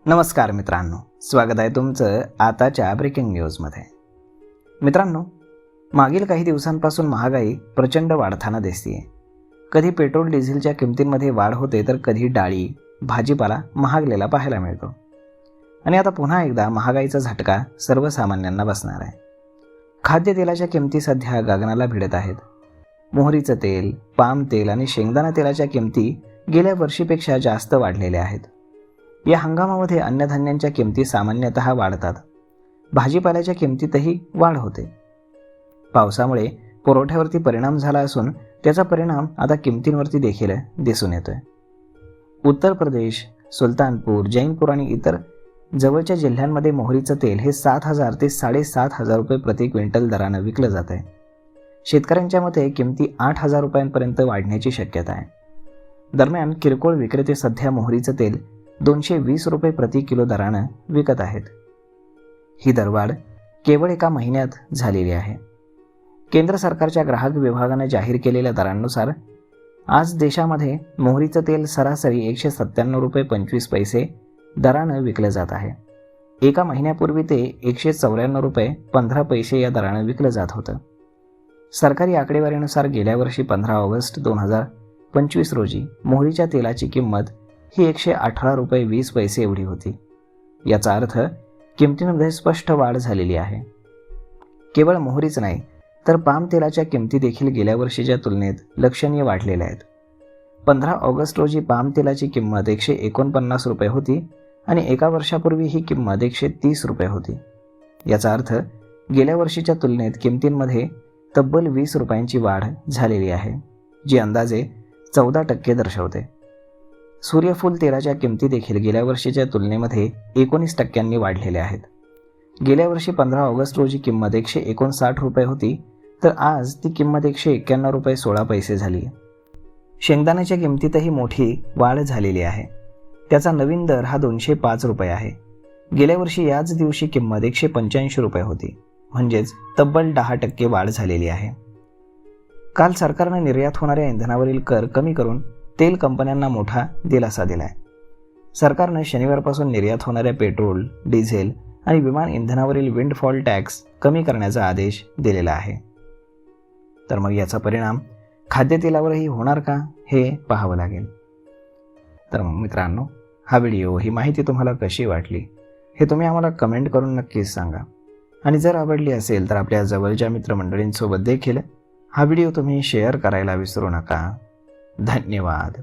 नमस्कार मित्रांनो, स्वागत आहे तुमचं आताच्या ब्रेकिंग न्यूजमध्ये. मित्रांनो, मागील काही दिवसांपासून महागाई प्रचंड वाढताना दिसतेय. कधी पेट्रोल डिझेलच्या किमतींमध्ये वाढ होते तर कधी डाळी भाजीपाला महागलेला पाहायला मिळतो. आणि आता पुन्हा एकदा महागाईचा झटका सर्वसामान्यांना बसणार आहे. खाद्यतेलाच्या किमती सध्या गगनाला भिडत आहेत. मोहरीचं तेल, पाम तेल आणि शेंगदाणा तेलाच्या किमती गेल्या वर्षीपेक्षा जास्त वाढलेल्या आहेत. या हंगामामध्ये अन्नधान्यांच्या किमती सामान्यतः वाढतात. भाजीपाल्याच्या किमतीतही वाढ होते. पावसामुळे पुरवठ्यावरती परिणाम झाला असून त्याचा परिणाम आता किमतींवरती देखील दिसून येतोय. उत्तर प्रदेश, सुलतानपूर, जैनपूर आणि इतर जवळच्या जिल्ह्यांमध्ये मोहरीचं तेल हे 7,000 ते 7,500 रुपये प्रति क्विंटल दरानं विकलं जात आहे. शेतकऱ्यांच्या मते किमती 8,000 रुपयांपर्यंत वाढण्याची शक्यता आहे. दरम्यान किरकोळ विक्रेते सध्या मोहरीचं तेल 220 रुपये प्रति किलो दरानं विकत आहेत. ही दरवाढ केवळ एका महिन्यात झालेली आहे. केंद्र सरकारच्या ग्राहक विभागाने जाहीर केलेल्या दरांनुसार आज देशामध्ये मोहरीचं तेल सरासरी 197 रुपये 25 पैसे दरानं विकलं जात आहे. एका महिन्यापूर्वी ते 194 रुपये 15 पैसे या दरानं विकलं जात होतं. सरकारी आकडेवारीनुसार गेल्या वर्षी 15 ऑगस्ट 2025 रोजी मोहरीच्या तेलाची किंमत ही 118 रुपये 20 पैसे एवढी होती. याचा अर्थ किमतींमध्ये स्पष्ट वाढ झालेली आहे. केवळ मोहरीच नाही तर पाम तेलाच्या किमती देखील गेल्या वर्षीच्या तुलनेत लक्षणीय वाढलेल्या आहेत. 15 ऑगस्ट रोजी पाम तेलाची किंमत 149 रुपये होती आणि एका वर्षापूर्वी ही किंमत 130 रुपये होती. याचा अर्थ गेल्या वर्षीच्या तुलनेत किमतींमध्ये तब्बल 20 रुपयांची वाढ झालेली आहे, जी अंदाजे 14% दर्शवते. सूर्यफूल तेलाच्या किमती देखील गेल्या वर्षीच्या तुलनेमध्ये 19% वाढलेल्या आहेत. गेल्या वर्षी 15 ऑगस्ट रोजी किंमत 159 रुपये होती तर आज ती किंमत 191 रुपये 16 पैसे झाली. शेंगदाण्याच्या किमतीतही मोठी वाढ झालेली आहे. त्याचा नवीन दर हा 205 रुपये आहे. गेल्या वर्षी याच दिवशी किंमत 185 रुपये होती, म्हणजेच तब्बल 10% वाढ झालेली आहे. काल सरकारने निर्यात होणाऱ्या इंधनावरील कर कमी करून तेल कंपन्यांना मोठा दिलासा दिलाय. सरकारने शनिवारपासून निर्यात होणाऱ्या पेट्रोल, डिझेल आणि विमान इंधनावरील विंडफॉल टॅक्स कमी करण्याचा आदेश दिलेला आहे. तर मग याचा परिणाम खाद्यतेलावरही होणार का हे पाहावं लागेल. तर मग मित्रांनो, हा व्हिडिओ, ही माहिती तुम्हाला कशी वाटली हे तुम्ही आम्हाला कमेंट करून नक्कीच सांगा. आणि जर आवडली असेल तर आपल्या जवळच्या मित्रमंडळींसोबत देखील हा व्हिडिओ तुम्ही शेअर करायला विसरू नका. धन्यवाद.